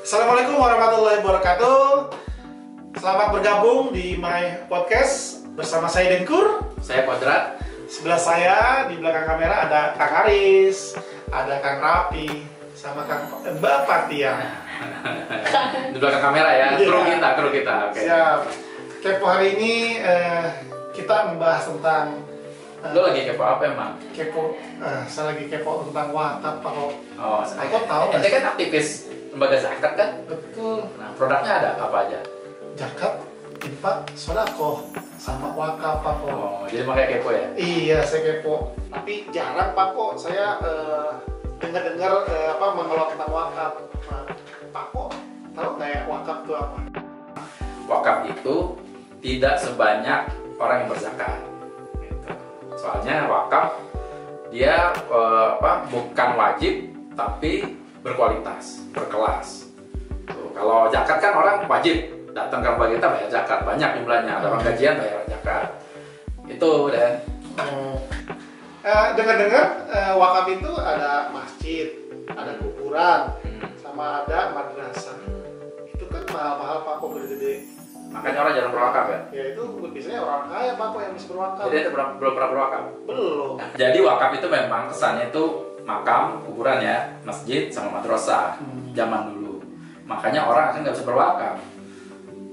Assalamualaikum warahmatullahi wabarakatuh. Selamat bergabung di My Podcast bersama saya Denkur. Saya Kodrat. Sebelah saya di belakang kamera ada Kang Aris, ada Kang Rapi, sama Kang Bapak Tia. Di belakang kamera ya, kru kita. Oke. Siap. Kepo hari ini kita membahas tentang Lo lagi kepo apa emang? saya lagi kepo tentang wakaf Pak. Oh, Aku tahu. Ente kan aktivis lembaga zakat kan? Betul. Nah, produknya ada apa aja? Zakat, infak, sedekah, sama wakaf Pak. Oh, jadi makanya kepo ya? Iya, saya kepo. Tapi jarang Pak kok saya dengar mengelola tentang wakaf. Nah, Pak kok tahu nggak ya wakaf itu apa? Wakaf itu tidak sebanyak orang yang berzakat. Gitu. Soalnya wakaf dia bukan wajib tapi berkualitas, berkelas. Tuh, kalau zakat kan orang wajib datang ke rumah kita bayar zakat, banyak jumlahnya, ada orang gajian bayar zakat. Itu dan Dengar-dengar wakaf itu ada masjid, ada kuburan, sama ada madrasah. Itu kan mahal-mahal Pak kok gede-gede. Makanya orang jarang berwakaf ya. Ya itu biasanya orang kaya Pak kok yang bisa berwakaf. Jadi itu belum pernah berwakaf. Belum. Jadi wakaf itu memang kesannya itu makam, kuburan ya, masjid sama madrasah zaman dulu. Makanya orang akan nggak bisa berwakaf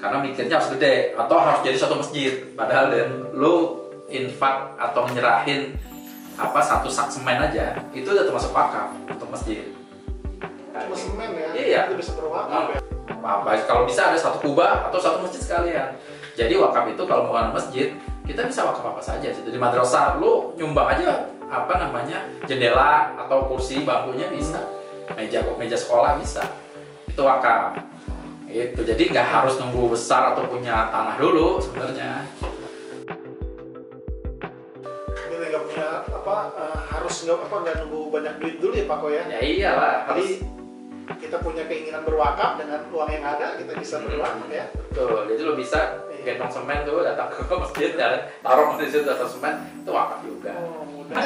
karena mikirnya harus gede atau harus jadi suatu masjid. Padahal dan lu infak atau menyerahin satu sak semen aja itu udah termasuk wakaf untuk masjid. Cuma semen ya. Iya. Itu bisa berwakaf ya. Kalau bisa ada satu kubah atau satu masjid sekalian. Jadi wakaf itu kalau bukan masjid kita bisa wakaf apa saja. Jadi madrasah lu nyumbang aja jendela atau kursi bangkunya bisa, meja sekolah bisa, itu wakaf. Itu jadi nggak harus nunggu besar atau punya tanah dulu sebenarnya. Ini nggak punya harus nggak nunggu banyak duit dulu ya Pak Ko ya. Ya iyalah. Jadi kita punya keinginan berwakaf dengan uang yang ada kita bisa berwakaf ya. Betul. Jadi lo bisa gendong semen tuh datang ke masjid dan taruh di situ atas semen itu wakaf juga. Oh, mudah.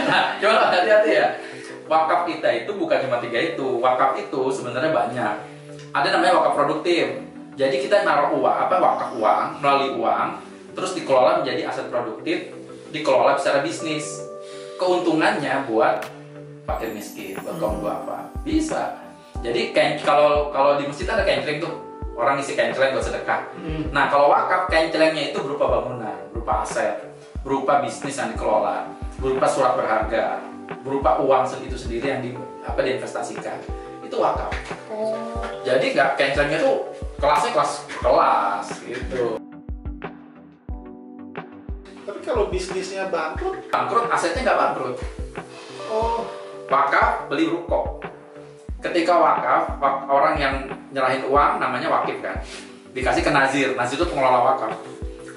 Nah, cuma hati-hati ya. Wakaf kita itu bukan cuma 3 itu. Wakaf itu sebenarnya banyak. Ada namanya wakaf produktif. Jadi kita naruh wakaf uang, melalui uang, terus dikelola menjadi aset produktif, dikelola secara bisnis. Keuntungannya buat fakir miskin, buat kaum duafa. Bisa. Jadi kalau di masjid ada catering tuh. Orang isi kenceleng buat sedekah. Nah, kalau wakaf kencelengnya itu berupa bangunan, berupa aset, berupa bisnis yang dikelola, berupa surat berharga, berupa uang itu sendiri yang diinvestasikan. Itu wakaf. Jadi nggak kencelengnya tuh kelasnya kelas gitu. Tapi kalau bisnisnya bangkrut, Asetnya nggak bangkrut. oh Wakaf beli ruko. Ketika wakaf, orang yang nyerahin uang namanya wakif kan, dikasih ke nazir. Nazir itu pengelola wakaf.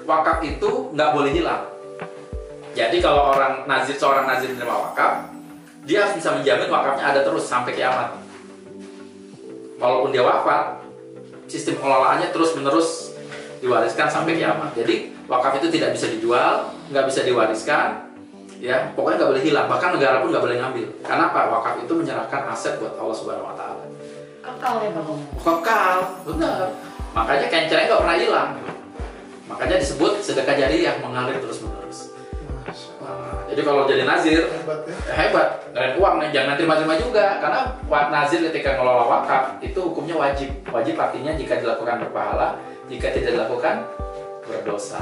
Wakaf itu nggak boleh hilang. Jadi kalau seorang nazir menerima wakaf, dia harus bisa menjamin wakafnya ada terus sampai kiamat. Walaupun dia wafat, sistem pengelolaannya terus menerus diwariskan sampai kiamat. Jadi wakaf itu tidak bisa dijual, nggak bisa diwariskan. Ya, pokoknya nggak boleh hilang, bahkan negara pun nggak boleh ngambil. Karena apa? Wakaf itu menyerahkan aset buat Allah Subhanahu Wa Taala. Kekal ya Bang? Kekal, benar. Makanya kenceleng nggak pernah hilang. Makanya disebut sedekah jariyah mengalir terus menerus. Jadi kalau jadi nazir hebat ya. hebat, ngelain uang nih, jangan terima-terima juga. Karena nazir ketika ngelola wakaf itu hukumnya wajib. Wajib artinya jika dilakukan berpahala, jika tidak dilakukan berdosa.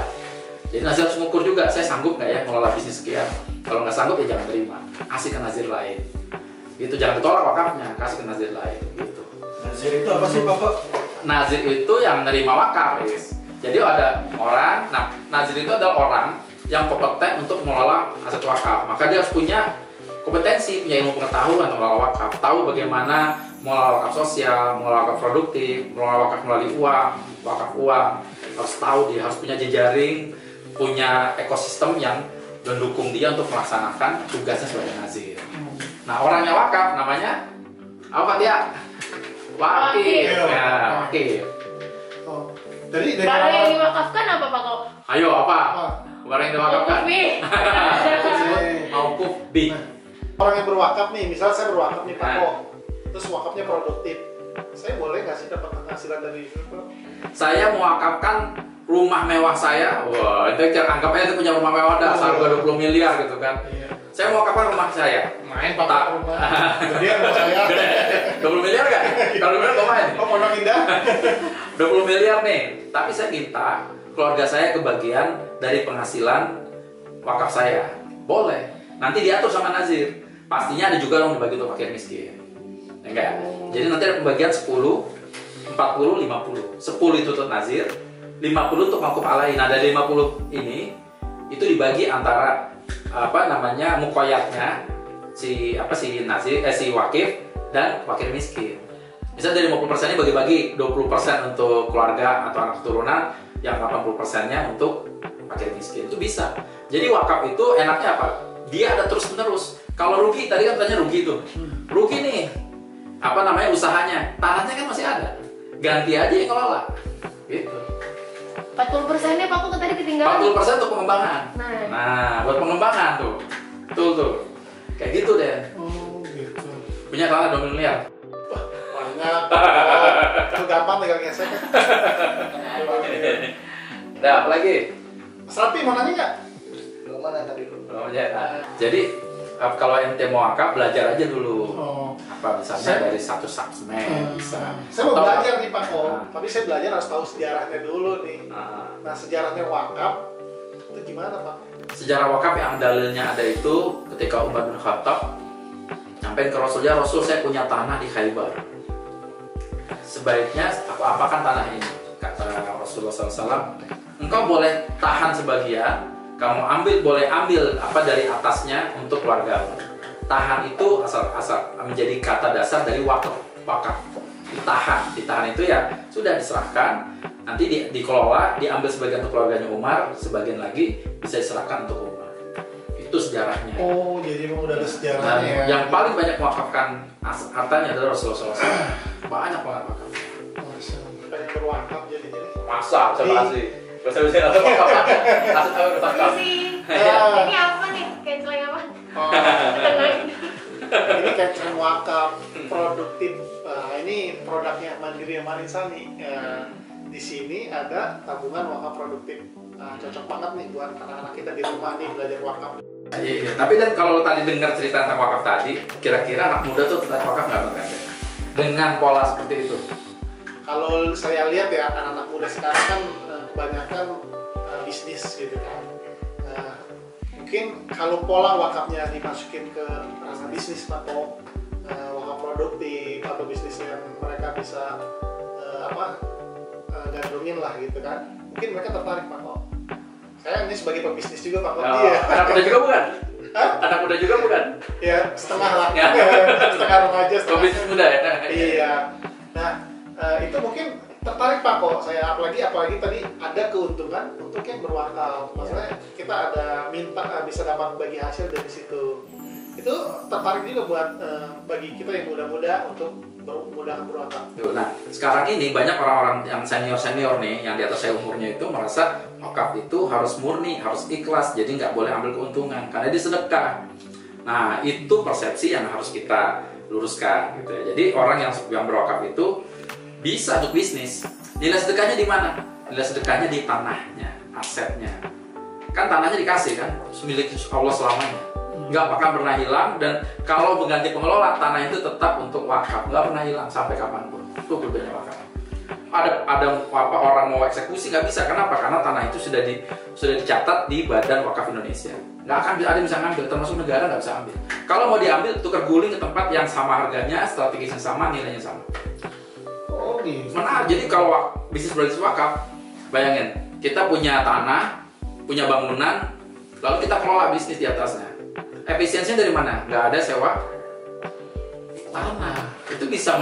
Jadi nazir harus mengukur juga, saya sanggup nggak ya ngelola bisnis sekian. Kalau nggak sanggup ya jangan terima, kasih ke nazir lain. Itu jangan ditolak wakafnya, kasih ke nazir lain. Gitu. Nazir itu apa sih Bapak? Nazir itu yang nerima wakaf, guys. Jadi ada orang, nazir itu adalah orang yang kompeten untuk mengelola aset wakaf. Maka dia harus punya kompetensi, punya ilmu pengetahuan mengelola wakaf, tahu bagaimana mengelola wakaf sosial, mengelola wakaf produktif, mengelola wakaf melalui uang, wakaf uang. Harus tahu, dia harus punya jejaring, punya ekosistem yang mendukung dia untuk melaksanakan tugasnya sebagai nazir. Nah, orangnya wakaf namanya apa dia? Wakif. Ya, wakif. Oh, jadi dari Barang yang awal diwakafkan apa Pak Ko? Ayo apa? Barang yang diwakafkan. Mauquf. Mauquf bi. orang yang berwakaf nih, misal saya berwakaf nih Pak Ko, terus wakafnya produktif. Saya boleh nggak sih dapat penghasilan dari itu? Saya mewakafkan rumah mewah saya. Wah, itu anggap aja itu punya rumah mewah dah, harga 20 miliar gitu kan. Iya. Saya mewakafkan rumah saya. Main pakai rumah. Dia rumah saya. 20 miliar nggak? Kalau 20 miliar nggak main. Oh, Pondok Indah. 20 miliar nih. Tapi saya minta keluarga saya kebagian dari penghasilan wakaf saya. Boleh. Nanti diatur sama nazir. Pastinya ada juga yang dibagi untuk fakir miskin. Enggak. Jadi nanti ada pembagian 10, 40, 50. 10 itu untuk nazir, 50 untuk mauquf alaihi. Nah, dari 50 ini itu dibagi antara mukoyatnya si nazir, si wakif dan fakir miskin. Misal dari 50% ini bagi-bagi 20% untuk keluarga atau anak keturunan, yang 80%-nya untuk fakir miskin. Itu bisa. Jadi wakaf itu enaknya apa? Dia ada terus menerus. Kalau rugi, tadi kan tanya rugi tuh. Rugi nih, usahanya. Tanahnya kan masih ada. Ganti aja yang ngelola. Gitu. 40%-nya Pak Kok tadi ketinggalan. 40% untuk pengembangan. Nah, Buat pengembangan tuh. Tuh. Kayak gitu deh. Oh, gitu. Punya tanah 2 miliar. Banyak. Itu gampang tinggal gesek. Nah, apa lagi? Mas Rapi mau nanya nggak? Belum ada tadi dulu. Jadi kalau ente mau wakaf, belajar aja dulu. Oh. Apa misalnya dari satu saksmen bisa. Saya mau Atau- belajar nih Pak Ko, Nah. tapi saya belajar harus tahu sejarahnya dulu nih. Nah, sejarahnya wakaf itu gimana Pak? Sejarah wakaf yang dalilnya ada itu ketika Umar bin Khattab nyampein ke Rasulnya, Rasul saya punya tanah di Khaybar. Sebaiknya aku apakan tanah ini? Kata Rasulullah SAW, engkau boleh tahan sebagian, kamu boleh ambil dari atasnya untuk keluargamu. Tahan itu asal menjadi kata dasar dari wakaf. Ditahan itu ya sudah diserahkan, nanti dikelola, diambil sebagian untuk keluarganya Umar, sebagian lagi bisa diserahkan untuk Umar. Itu sejarahnya. Oh, jadi emang udah ada Dan sejarahnya ya. yang paling banyak mewakafkan hartanya adalah Rasulullah SAW. Banyak banget wakaf. Pengen berwakaf jadi. Masa bisa kasih atau wakaf ini sih. Ini apa nih? Kayak celeng apa? Oh, Tenang. ini kayak tren wakaf produktif. Ini produknya Mandiri Marinsani. Di sini ada tabungan wakaf produktif. Cocok banget nih buat anak-anak kita di rumah nih belajar wakaf. Iya. Tapi dan kalau tadi dengar cerita tentang wakaf tadi, kira-kira anak muda tuh tertarik wakaf nggak Bang Rende? Dengan pola seperti itu? Kalau saya lihat ya anak-anak muda sekarang kan kebanyakan bisnis gitu kan. Mungkin kalau pola wakafnya dimasukin ke ranah bisnis atau wakaf produktif atau bisnis yang mereka bisa gandrungin lah gitu kan, mungkin mereka tertarik Pak Ko. Saya ini sebagai pebisnis juga Pak Ko. Iya. Anak muda juga bukan? Hah? Anak muda juga bukan? Ya setengah lah. Ya. Setengah remaja, setengah. Bisnis muda ya? Iya. Nah, itu mungkin tertarik Pak Ko. Saya apalagi tadi ada keuntungan untuk yang berwakaf. Maksudnya kita ada bisa dapat bagi hasil dari situ. Itu tertarik juga buat bagi kita yang muda-muda untuk mudah berwakaf. Nah, sekarang ini banyak orang-orang yang senior nih, yang di atas saya umurnya itu merasa wakaf itu harus murni, harus ikhlas, jadi nggak boleh ambil keuntungan karena dia sedekah. Nah, itu persepsi yang harus kita luruskan gitu ya. Jadi orang yang berwakaf itu bisa untuk bisnis. Nilai sedekahnya di mana? Nilai sedekahnya di tanahnya, asetnya. Kan tanahnya dikasih kan, milik Allah selamanya. Nggak akan pernah hilang, dan kalau mengganti pengelola, tanah itu tetap untuk wakaf, nggak pernah hilang sampai kapanpun. Itu kelebihannya wakaf. Ada orang mau eksekusi nggak bisa, kenapa? Karena tanah itu sudah dicatat di Badan Wakaf Indonesia. Nggak akan ada yang bisa ngambil, termasuk negara nggak bisa ambil. Kalau mau diambil, tukar guling ke tempat yang sama harganya, strategisnya sama, nilainya sama. Oh gitu. Menarik. Jadi kalau bisnis wakaf, bayangin kita punya tanah, punya bangunan, lalu kita kelola bisnis di atasnya. Efisiensinya dari mana? Nggak ada sewa tanah. Itu bisa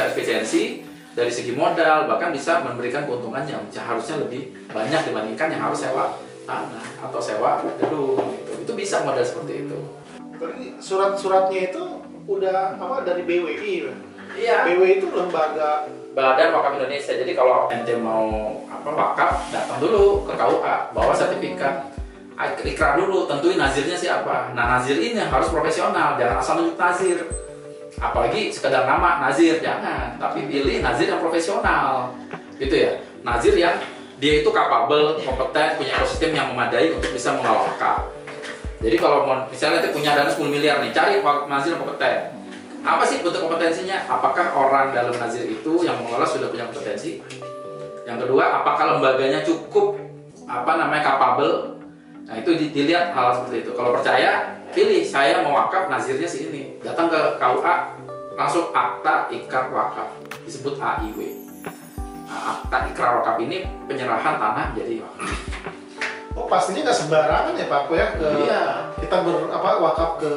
efisiensi dari segi modal, bahkan bisa memberikan keuntungan yang harusnya lebih banyak dibandingkan yang harus sewa tanah atau sewa gedung. Itu bisa modal seperti itu. Tapi surat-suratnya itu udah dari BWI ya? Iya. BWI itu lembaga Badan Wakaf Indonesia. Jadi kalau ente mau wakaf, datang dulu ke KUA, bawa sertifikat. Ikrar dulu, tentuin nazirnya siapa. Nah, nazir ini harus profesional, jangan asal nunjuk nazir. Apalagi sekedar nama nazir, jangan. Tapi pilih nazir yang profesional, gitu ya. Nazir yang dia itu capable, kompeten, punya ekosistem yang memadai untuk bisa mengelola wakaf. Jadi kalau mau misalnya nanti punya dana 10 miliar nih, cari nazir yang kompeten. Apa sih bentuk kompetensinya? Apakah orang dalam nazir itu yang mengelola sudah punya kompetensi? Yang kedua, apakah lembaganya cukup capable? Nah itu dilihat hal seperti itu. Kalau percaya, pilih saya mau wakaf nazirnya si ini. Datang ke KUA, langsung akta ikrar wakaf, disebut AIW. Nah, akta ikrar wakaf ini penyerahan tanah jadi wakaf. Oh pastinya nggak sembarangan ya Pak Ko ya ke kita wakaf ke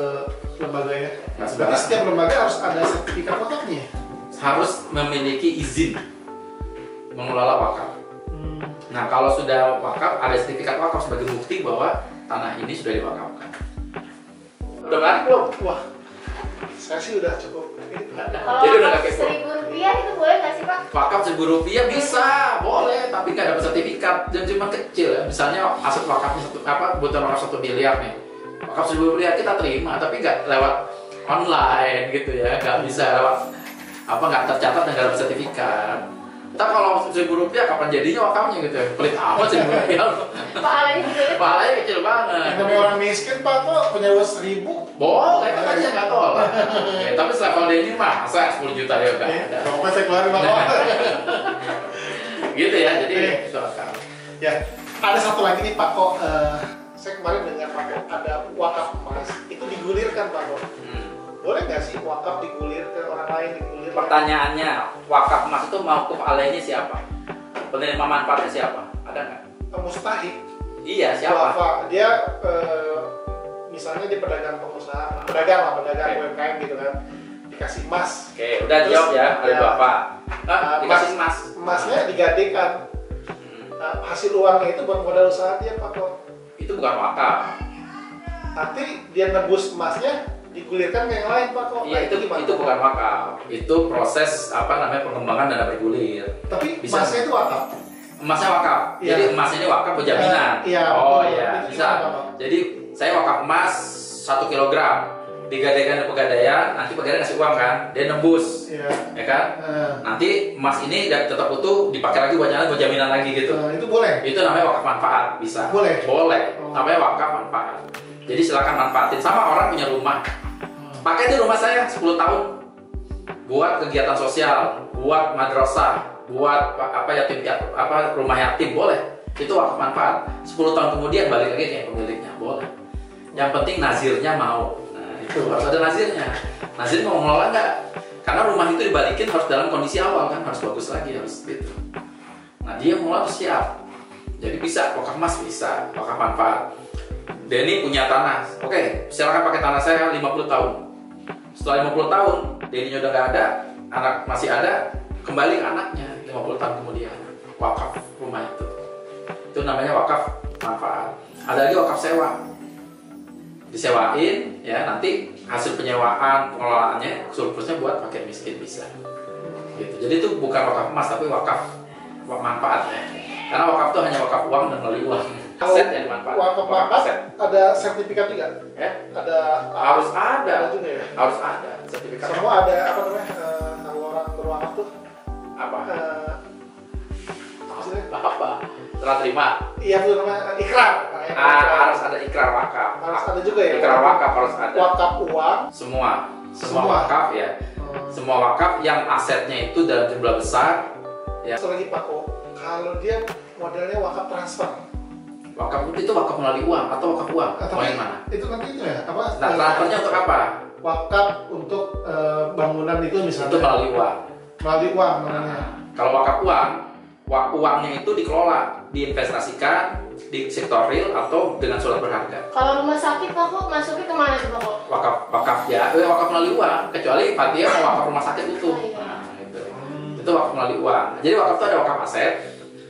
lembaganya. Berarti setiap lembaga harus ada sertifikat wakafnya. Harus memiliki izin mengelola wakaf. Nah kalau sudah wakaf, ada sertifikat wakaf sebagai bukti bahwa tanah ini sudah diwakafkan. Udah menarik belum? Wah, saya sih udah cukup. Kalau Jadi udah wakaf Rp1.000 itu boleh nggak sih Pak? Wakaf Rp1.000 bisa, boleh, tapi nggak dapat sertifikat dan cuma kecil ya. Misalnya aset wakafnya kebutuhan wakaf 1 miliar nih. Wakaf Rp1.000 kita terima, tapi nggak lewat online gitu ya, nggak bisa lewat nggak tercatat dan nggak dapat sertifikat. Ntar kalau Rp1.000 kapan jadinya wakafnya gitu ya? Pelit amat Rp1.000. Pahalanya gede. Pahalanya kecil banget. Yang namanya orang miskin Pak Ko punya uang 1.000. Boleh, kan aja nggak tolak. Tapi selevel dia ini masa 10 juta ya udah ada. Kalau saya keluarin Pak Ko. Gitu ya, jadi itu akal. Ya, ada satu lagi nih Pak Ko. Saya kemarin dengar Pak Ko ada wakaf emas itu digulirkan Pak Ko. Boleh nggak sih wakaf digulir ke orang lain digulir? Pertanyaannya, wakaf emas itu mauquf alaihi siapa? Penerima manfaatnya siapa? Ada nggak? Mustahik. Iya, siapa? Dia misalnya dia pedagang pengusaha, pedagang UMKM gitu kan, dikasih emas. Oke, udah jawab ya, ada Bapak. Dikasih emas. Emasnya digadekan. Hasil uangnya itu buat modal usaha dia Pak Ko. Itu bukan wakaf. Nanti dia nebus emasnya digulirkan ke yang lain Pak Ko. Iya, itu bukan wakaf. Itu proses pengembangan dana bergulir. Tapi Bisa. emasnya itu wakaf. Emasnya wakaf. Iya. Jadi emas ini wakaf berjaminan. Iya, Oh betul. iya, Itu bisa. gimana, Pak? Jadi saya wakaf emas 1 kilogram, digadaikan ke pegadaian, nanti pegadaian ngasih uang kan, dia nembus, Iya. ya kan? Nanti emas ini tetap utuh, dipakai lagi buat jaminan lagi gitu. Itu boleh. Itu namanya wakaf manfaat, bisa. Boleh? Boleh. Oh. Namanya wakaf manfaat. Jadi silakan manfaatin. Sama orang punya rumah, pakai di rumah saya 10 tahun buat kegiatan sosial, buat madrasah, buat rumah yatim, boleh. Itu wakaf manfaat. 10 tahun kemudian balik lagi ke pemiliknya, boleh. Yang penting nazirnya mau. Nah, itu harus ada nazirnya. Nazir mau mengelola nggak? Karena rumah itu dibalikin harus dalam kondisi awal kan, harus bagus lagi, harus gitu. Nah, dia mengelola harus siap. Jadi bisa wakaf emas, bisa wakaf manfaat. Denny punya tanah, oke, silakan pakai tanah saya 50 tahun. Setelah 50 tahun, Denny udah nggak ada, anak masih ada, kembali ke anaknya 50 tahun kemudian. Wakaf rumah itu namanya wakaf manfaat. Ada lagi wakaf sewa, disewain ya, nanti hasil penyewaan pengelolaannya surplusnya buat paket miskin bisa. Gitu. Jadi itu bukan wakaf emas tapi wakaf manfaat ya. Karena wakaf itu hanya wakaf uang dan melalui uang. Aset yang dimanfaatkan. Wakaf manfaat ada sertifikat juga. Ya? Harus ada juga ya. Harus ada sertifikat. Semua ada kalau orang berwakaf tuh Apa? maksudnya? Apa? Setelah terima. Iya itu namanya ikrar. Harus ada ikrar wakaf. Harus ada juga ya. Ikrar wakaf harus ada. Wakaf uang. Semua Semua. wakaf ya. Semua wakaf yang asetnya itu dalam jumlah besar. Ya. Satu lagi Pak Ko, kalau dia modelnya wakaf transfer. Wakaf itu wakaf melalui uang atau wakaf uang? Mau yang mana? Itu nanti itu ya apa? Nah, transfernya untuk apa? Wakaf untuk bangunan itu misalnya. Itu melalui uang. Melalui uang namanya. Nah, kalau wakaf uangnya itu dikelola, diinvestasikan di sektor real atau dengan surat berharga. Kalau rumah sakit Pak Ko masuknya kemana tuh Pak Ko? Wakaf wakaf melalui uang, kecuali Fatia mau wakaf rumah sakit itu. Oh, iya. Nah, gitu. Itu wakaf melalui uang. Jadi wakaf itu ada wakaf aset,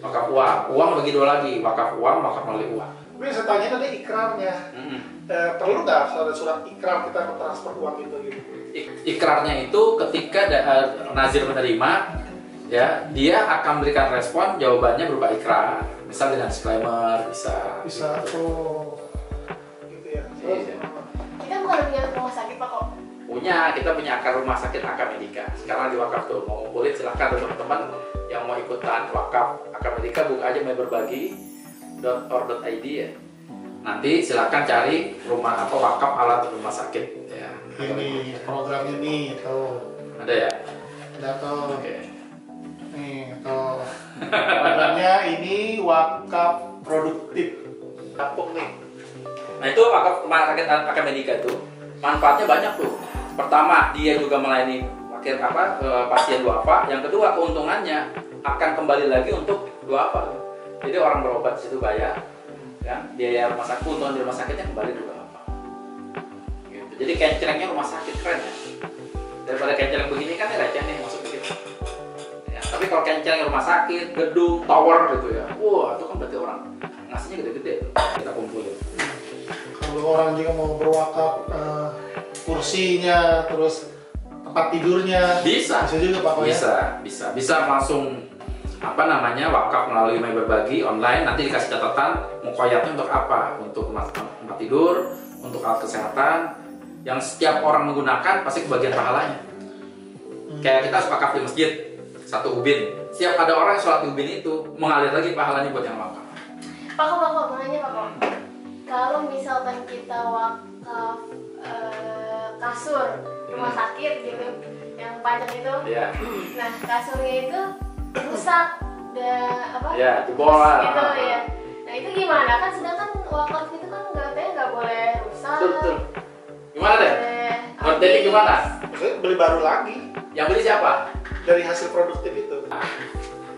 wakaf uang. Uang bagi dua lagi, wakaf uang, wakaf melalui uang. Tapi saya tanya tadi ikrarnya. Perlu nggak ada surat ikrar kita mentransfer uang itu gitu? Ikrarnya itu ketika nazir menerima, ya dia akan memberikan respon, jawabannya berupa ikrar. Misal dengan disclaimer, bisa. Bisa gitu ya. Iya. Kita bukan punya rumah sakit Pak Ko? Punya punya, kita punya akar rumah sakit Aka Medika. Sekarang di wakaf tuh, mau ngumpulin silahkan teman-teman yang mau ikutan wakaf Aka Medika, buka aja myberbagi.or.id ya. Nanti silahkan cari rumah apa wakaf alat rumah sakit ya. Ini programnya nih tuh. Ada ya? Ada tuh. Oke. Nih tuh. Programnya ini wakaf produktif. Kampung nih. Nah itu wakaf rumah sakit Aka Medika itu manfaatnya banyak tuh. Pertama, dia juga melayani pasien duafa. Yang kedua, keuntungannya akan kembali lagi untuk duafa. Jadi orang berobat di situ bayar, kan? Biaya rumah sakit, keuntungan di rumah sakitnya kembali ke duafa. Gitu. Jadi kencelengnya rumah sakit keren ya. Daripada kenceleng begini kan ya receh nih masuk begitu. Ya, tapi kalau kenceleng rumah sakit, gedung, tower gitu ya, wah itu kan berarti orang ngasihnya gede-gede. Kita kumpulin. Kalau orang juga mau berwakaf kursinya, terus tempat tidurnya Bisa juga Pak ya? Bisa langsung wakaf melalui myberbagi online. Nanti dikasih catatan mukoyatnya untuk apa, untuk tempat tidur, untuk alat kesehatan yang setiap orang menggunakan pasti kebagian pahalanya. Kayak kita wakaf di masjid satu ubin, setiap ada orang yang sholat di ubin itu mengalir lagi pahalanya buat yang wakaf. Pak, mau nanya Pak, kalau misalkan kita wakaf kasur rumah sakit gitu, yang panjang itu, Iya. nah kasurnya itu rusak, jebolan. gitu ya. Nah itu gimana kan? Sedangkan wakaf itu kan nggak boleh rusak. Betul. Gimana deh? Habis. Jadi gimana? Maksudnya beli baru lagi Yang beli siapa? dari hasil produktif itu.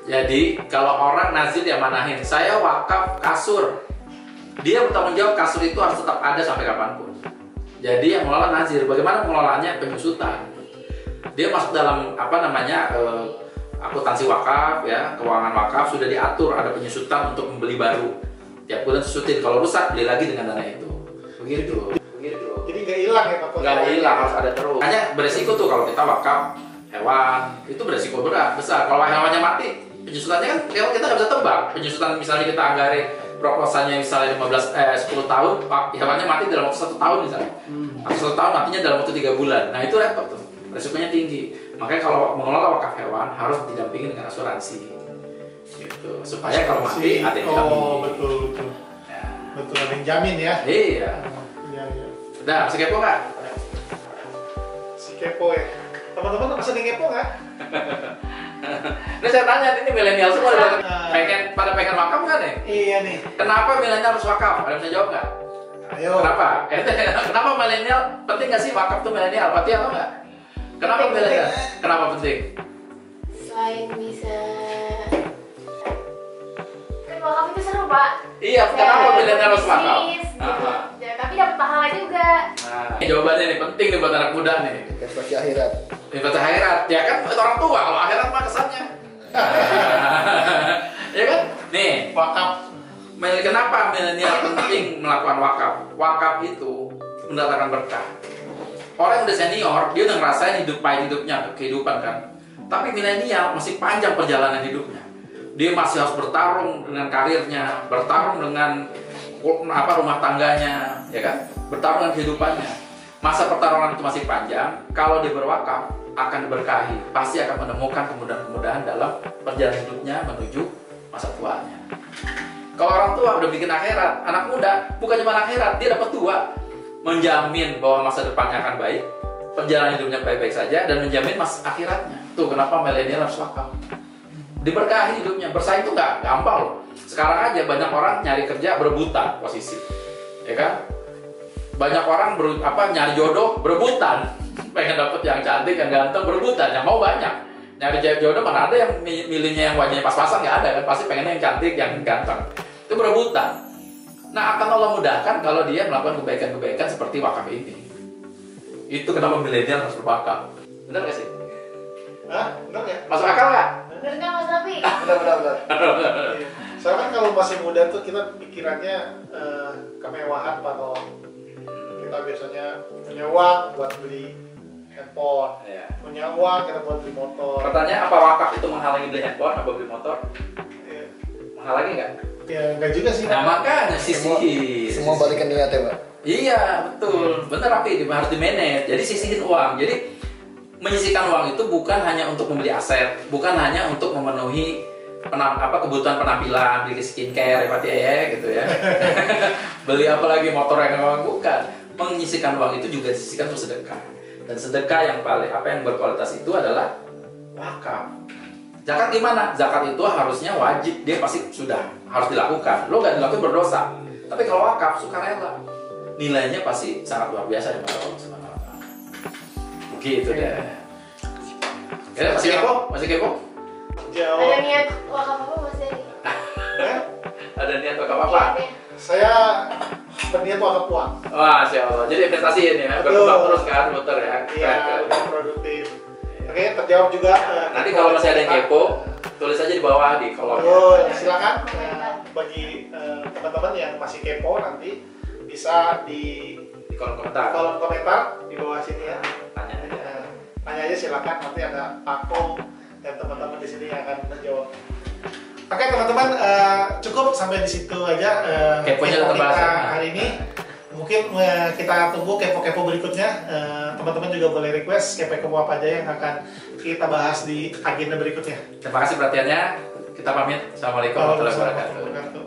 Jadi kalau orang nazir yang manahin, saya wakaf kasur, dia bertanggung jawab kasur itu harus tetap ada sampai kapanpun. Jadi yang mengelola nazir, bagaimana pengelolaannya? Penyusutan. Dia masuk dalam akuntansi wakaf ya, keuangan wakaf sudah diatur, ada penyusutan untuk membeli baru. Tiap bulan susutin, kalau rusak beli lagi dengan dana itu. Begitu. Jadi nggak hilang ya Pak? Nggak hilang, harus ada terus. Makanya beresiko tuh kalau kita wakaf hewan, itu beresiko besar. Kalau hewannya mati, penyusutannya kan kita nggak bisa tebak. Penyusutan misalnya kita anggarin proposalnya misalnya 10 tahun, hewannya mati dalam waktu 1 tahun misalnya. Atau 1 tahun matinya dalam waktu 3 bulan. Nah itu repot tuh, resikonya tinggi. Makanya kalau mengelola wakaf hewan harus didampingi dengan asuransi, gitu. Supaya kalau mati ada yang jamin. Oh betul. Ya. Betul, ada yang jamin ya. Iya. Iya. Udah, masih kepo nggak? Si kepo ya. Teman-teman masih ngepo nggak? Ini saya tanya, ini milenial semua pada pengen wakaf nggak nih? Iya nih. Kenapa milenial harus wakaf? Ada yang bisa jawab nggak? Ayo. Kenapa? Kenapa milenial penting nggak sih wakaf tuh milenial? Pasti atau nggak? Kenapa milenial? Kenapa penting? Selain bisa, kan wakaf itu seru Pak. Iya, kenapa milenial harus wakaf? Bisnis, gitu. Ya, tapi dapat pahala juga. Nah, jawabannya nih penting nih buat anak muda nih. Investasi akhirat. Investasi akhirat, ya kan buat orang tua. Kalau akhirat mah kesannya. Ya kan? Nih, Wakaf. Kenapa milenial penting melakukan wakaf? Wakaf itu mendatangkan berkah. Orang yang udah senior, dia udah ngerasain hidupnya, kehidupan kan. Tapi milenial masih panjang perjalanan hidupnya. Dia masih harus bertarung dengan karirnya, bertarung dengan rumah tangganya, ya kan? Bertarung dengan kehidupannya. Masa pertarungan itu masih panjang. Kalau dia berwakaf, akan diberkahi. Pasti akan menemukan kemudahan-kemudahan dalam perjalanan hidupnya menuju masa tuanya. Kalau orang tua udah bikin akhirat, anak muda bukan cuma akhirat, dia dapat 2, menjamin bahwa masa depannya akan baik, perjalanan hidupnya baik-baik saja, dan menjamin masa akhiratnya. Tuh kenapa milenial harus wakaf. Diberkahi hidupnya, bersaing tuh nggak gampang loh. Sekarang aja banyak orang nyari kerja berebutan posisi, ya kan? Banyak orang nyari jodoh berebutan, pengen dapet yang cantik, yang ganteng berebutan, yang mau banyak. Nyari jodoh mana ada yang milihnya yang wajahnya pas-pasan, nggak ada kan? Pasti pengennya yang cantik, yang ganteng. Itu berebutan. Nah akan Allah mudahkan kalau dia melakukan kebaikan-kebaikan seperti wakaf ini. Itu kenapa milenial harus berwakaf. Benar nggak sih? Hah? Benar ya? Masuk akal nggak? Bener nggak Mas Rafi? Benar. Iya. Soalnya kan kalau masih muda tuh kita pikirannya kemewahan Pak. Kalau kita biasanya punya uang buat beli handphone, Ya. punya uang kita buat beli motor. Pertanyaan, apa wakaf itu menghalangi beli handphone apa beli motor? Iya. Menghalangi nggak? Ya enggak juga sih. Nah makanya Semua balikan niatnya, Pak. Iya, betul. Bener Rafi, harus di-manage. Jadi sisihin uang. Jadi menyisihkan uang itu bukan hanya untuk membeli aset, bukan hanya untuk memenuhi kebutuhan penampilan, beli skincare, gitu ya. Beli apa lagi motor yang memang bukan. Menyisihkan uang itu juga disisihkan untuk sedekah. Dan sedekah yang yang berkualitas itu adalah wakaf. Zakat gimana? Zakat itu harusnya wajib, dia pasti sudah harus dilakukan. Lo nggak dilakukan berdosa. Tapi kalau wakaf sukarela, nilainya pasti sangat luar biasa ya Allah Subhanahu wa Ta'ala. Gitu deh. Oke, masih kepo? Masih kepo? Jawab. Ada niat wakaf apa Mas Denny? Ada niat wakaf apa? Saya berniat wakaf uang. Wah, Allah. Jadi investasiin ya, berkembang terus kan, muter ya. Iya, produktif. Oke, terjawab juga. Nanti kalau masih ada yang kepo, tulis aja di bawah di kolom. Oh, silakan. Bagi teman-teman yang masih kepo nanti bisa di kolom komentar. Kolom komentar di bawah sini ya. Tanya aja. Tanya aja silakan, nanti ada Pako dan teman-teman di sini yang akan menjawab. Oke teman-teman, cukup sampai di situ aja keponya kepo terbahas kita hari ini. Mungkin kita tunggu kepo-kepo berikutnya. Teman-teman juga boleh request kepo-kepo apa aja yang akan kita bahas di agenda berikutnya. Terima kasih perhatiannya. Kita pamit. Assalamualaikum warahmatullahi wabarakatuh.